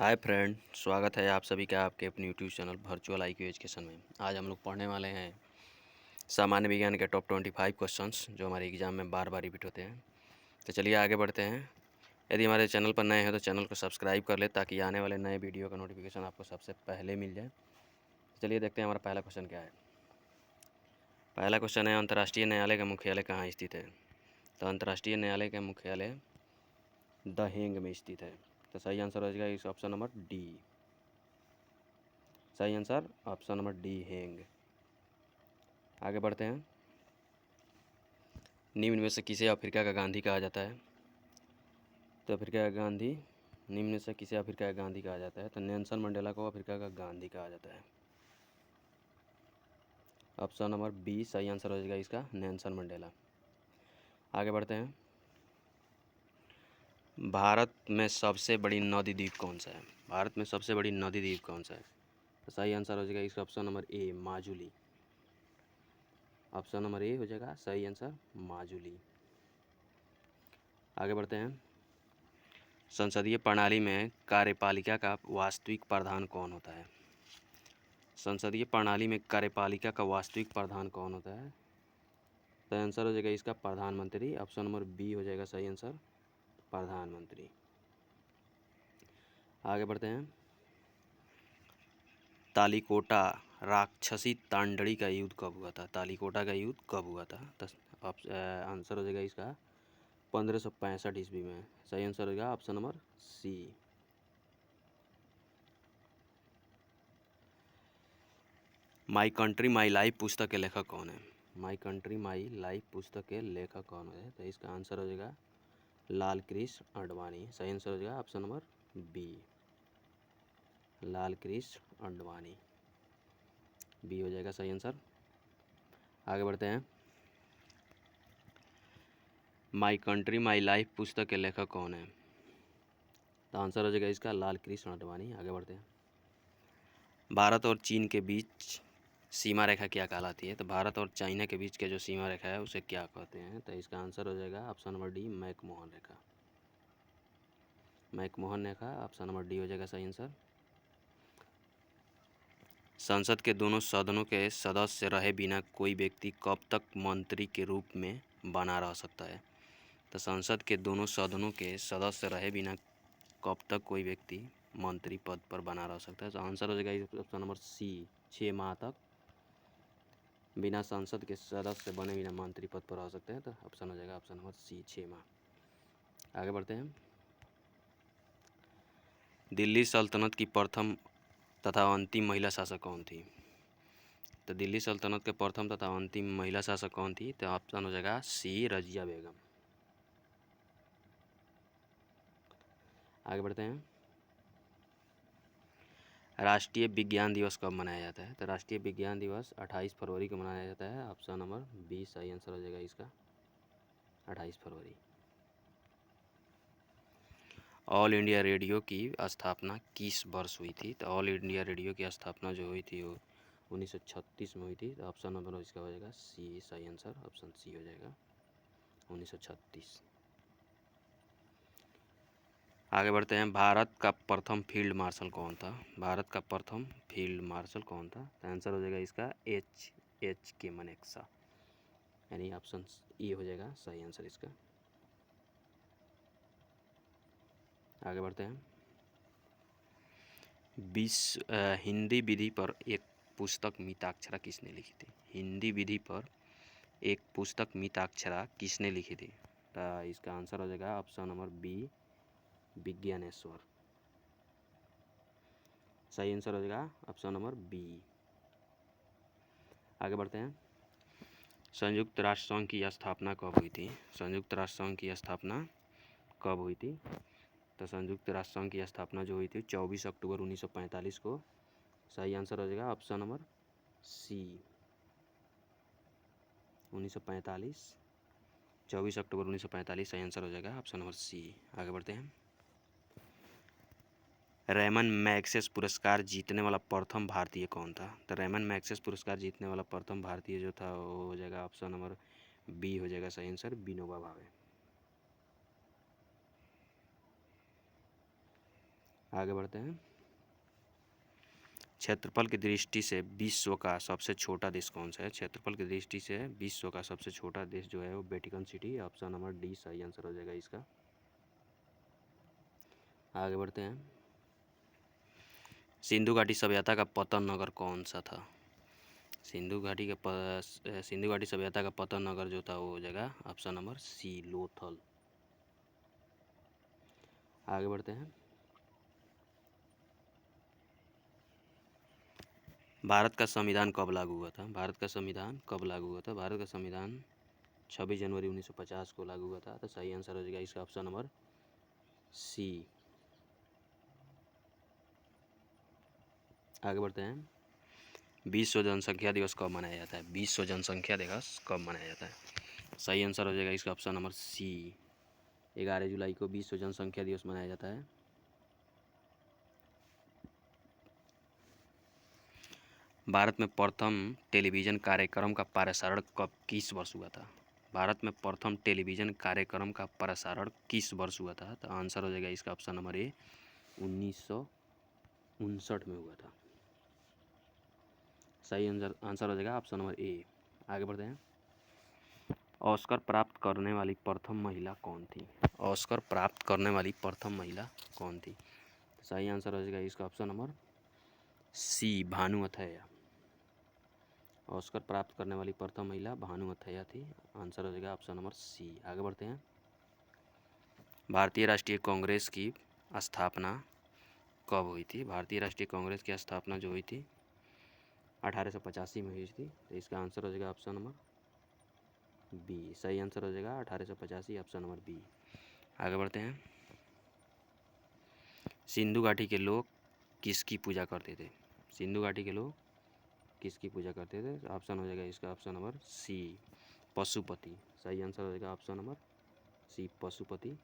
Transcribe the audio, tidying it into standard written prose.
Hi friend, स्वागत है आप सभी का आपके अपने YouTube channel virtual IQ education में। आज हम लोग पढ़ने वाले हैं सामान्य विज्ञान के टॉप 25 क्वेश्चंस जो हमारे एग्ज़ाम में बार बार रिपीट होते हैं। तो चलिए आगे बढ़ते हैं। यदि हमारे चैनल पर नए हैं तो चैनल को सब्सक्राइब कर ले ताकि आने वाले नए वीडियो का नोटिफिकेशन आपको सबसे पहले मिल जाए। तो चलिए देखते हैं हमारा पहला क्वेश्चन क्या है। पहला क्वेश्चन है, अंतर्राष्ट्रीय न्यायालय का मुख्यालय कहाँ स्थित है? तो अंतर्राष्ट्रीय न्यायालय का मुख्यालय द हेग में स्थित है। तो सही आंसर हो जाएगा इस ऑप्शन नंबर डी। सही answer option number D, Hague. आगे बढ़ते हैं। निम्न में से किसे अफ्रीका का गांधी कहा जाता है? तो अफ्रीका का गांधी, निम्न में से किसे अफ्रीका का गांधी कहा जाता है? तो नेल्सन मंडेला को अफ्रीका का गांधी कहा जाता है। ऑप्शन नंबर बी सही आंसर हो जाएगा इसका, नेल्सन मंडेला। आगे बढ़ते हैं। भारत में सबसे बड़ी नदी द्वीप कौन सा है? भारत में सबसे बड़ी नदी द्वीप कौन सा है? तो सही आंसर हो जाएगा इसका option number A, Majuli. Option number A हो जाएगा सही आंसर, माजुली। आगे बढ़ते हैं। संसदीय प्रणाली में कार्यपालिका का वास्तविक प्रधान कौन होता है? संसदीय प्रणाली में कार्यपालिका का वास्तविक प्रधान कौन होता है? तो आंसर हो जाएगा इसका प्रधानमंत्री। ऑप्शन नंबर बी हो जाएगा सही आंसर, प्रधानमंत्री। आगे बढ़ते हैं। तालिकोटा राक्षसी तांडड़ी का युद्ध कब हुआ था? तालिकोटा का युद्ध कब हुआ था? तो आंसर हो जाएगा इसका 1565 ईस्वी में। सही आंसर हो जाएगा option number C. My Country My Life पुस्तक के लेखक कौन है? माई कंट्री माई लाइफ पुस्तक के लेखक कौन है? तो इसका आंसर हो जाएगा लाल कृष्ण आडवाणी। सही आंसर हो जाएगा option number B, Lal Krishna Advani. B हो जाएगा सही आंसर। आगे बढ़ते हैं। माई कंट्री माई लाइफ पुस्तक के लेखक कौन है? तो आंसर हो जाएगा इसका लाल कृष्ण आडवाणी। आगे बढ़ते हैं। भारत और चीन के बीच सीमा रेखा क्या कहलाती है? तो भारत और चाइना के बीच के जो सीमा रेखा है उसे क्या कहते हैं? तो इसका आंसर हो जाएगा ऑप्शन नंबर डी, मैकमोहन रेखा। मैकमोहन रेखा, ऑप्शन नंबर डी हो जाएगा सही आंसर। संसद के दोनों सदनों के सदस्य रहे बिना कोई व्यक्ति कब तक मंत्री के रूप में बना रह सकता है? तो संसद के दोनों सदनों के सदस्य रहे बिना कब तक कोई व्यक्ति मंत्री पद पर बना रह सकता है? तो आंसर हो जाएगा ऑप्शन नंबर सी, 6 माह तक बिना संसद के सदस्य बने बिना मंत्री पद पर रह सकते हैं। तो ऑप्शन हो जाएगा ऑप्शन नंबर सी, 6 माह। आगे बढ़ते हैं। दिल्ली सल्तनत की प्रथम तथा अंतिम महिला शासक कौन थी? तो दिल्ली सल्तनत के प्रथम तथा अंतिम महिला शासक कौन थी? तो ऑप्शन हो जाएगा सी, रजिया बेगम। आगे बढ़ते हैं। राष्ट्रीय विज्ञान दिवस कब मनाया जाता है? तो राष्ट्रीय विज्ञान दिवस 28 फरवरी को मनाया जाता है। ऑप्शन नंबर बी सही आंसर हो जाएगा इसका, 28 फरवरी। ऑल इंडिया रेडियो की स्थापना किस वर्ष हुई थी? तो ऑल इंडिया रेडियो की स्थापना जो हुई थी वो 1936 में हुई थी। तो ऑप्शन नंबर इसका हो जाएगा सी, सही आंसर ऑप्शन सी हो जाएगा, 1936। आगे बढ़ते हैं। भारत का प्रथम फील्ड मार्शल कौन था? भारत का प्रथम फील्ड मार्शल कौन था? तो आंसर हो जाएगा इसका एच के मनेक्शा, यानी ऑप्शन ई हो जाएगा सही आंसर इसका। आगे बढ़ते हैं। हिंदी विधि पर एक पुस्तक मिताक्षरा किसने लिखी थी? हिंदी विधि पर एक पुस्तक मिताक्षरा किसने लिखी थी? तो इसका आंसर हो जाएगा ऑप्शन नंबर बी, विज्ञानेश्वर। सही आंसर हो जाएगा ऑप्शन नंबर बी। आगे बढ़ते हैं। संयुक्त राष्ट्र संघ की स्थापना कब हुई थी? संयुक्त राष्ट्र संघ की स्थापना कब हुई थी? तो संयुक्त राष्ट्र संघ की स्थापना जो हुई थी 24 अक्टूबर 1945 को। सही आंसर हो जाएगा ऑप्शन नंबर सी, 1945, 24 अक्टूबर 1945 सही आंसर हो जाएगा ऑप्शन नंबर सी। आगे बढ़ते हैं। रेमन मैग्सेस पुरस्कार जीतने वाला प्रथम भारतीय कौन था? तो रेमन मैग्सेस पुरस्कार जीतने वाला प्रथम भारतीय जो था वो हो जाएगा ऑप्शन नंबर बी हो जाएगा सही आंसर, विनोबा भावे। आगे बढ़ते हैं। क्षेत्रफल की दृष्टि से विश्व का सबसे छोटा देश कौन सा है? क्षेत्रफल की दृष्टि से विश्व का सबसे छोटा देश जो है वो Vatican city, option number D सही आंसर हो जाएगा इसका। आगे बढ़ते हैं। सिंधु घाटी सभ्यता का पतन नगर कौन सा था? सिंधु घाटी सभ्यता का पतन नगर जो था वो हो जाएगा ऑप्शन नंबर सी लोथल। आगे बढ़ते हैं। भारत का संविधान कब लागू हुआ था? भारत का संविधान कब लागू हुआ था? भारत का संविधान 26 जनवरी 1950 को लागू हुआ था। तो सही आंसर हो जाएगा इसका ऑप्शन नंबर सी। आगे बढ़ते हैं। विश्व जनसंख्या दिवस कब मनाया जाता है? विश्व जनसंख्या दिवस कब मनाया जाता है? सही आंसर हो जाएगा इसका ऑप्शन नंबर सी। 11 जुलाई को विश्व जनसंख्या दिवस मनाया जाता है। भारत में प्रथम टेलीविज़न कार्यक्रम का प्रसारण कब किस वर्ष हुआ था? भारत में प्रथम टेलीविज़न कार्यक्रम का प्रसारण किस वर्ष हुआ था? तो आंसर हो जाएगा इसका ऑप्शन नंबर ए 1959 में हुआ था। सही आंसर हो जाएगा ऑप्शन नंबर ए। आगे बढ़ते हैं। ऑस्कर प्राप्त करने वाली प्रथम महिला कौन थी? ऑस्कर प्राप्त करने वाली प्रथम महिला कौन थी? सही आंसर हो जाएगा इसका option number C Bhanu Athaiya. Oscar प्राप्त करने वाली प्रथम महिला भानु अथैया थी। आंसर हो जाएगा ऑप्शन नंबर सी। आगे बढ़ते हैं। भारतीय राष्ट्रीय कांग्रेस की स्थापना कब हुई थी? भारतीय राष्ट्रीय कांग्रेस की स्थापना जो हुई थी 1885 में हुई थी। तो इसका आंसर हो जाएगा ऑप्शन नंबर बी। सही आंसर हो जाएगा 1885 ऑप्शन नंबर बी। आगे बढ़ते हैं। सिंधु घाटी के लोग किसकी पूजा करते थे? सिंधु घाटी के लोग किसकी पूजा करते थे? ऑप्शन हो जाएगा इसका ऑप्शन नंबर सी पशुपति। सही आंसर हो जाएगा ऑप्शन नंबर सी पशुपति।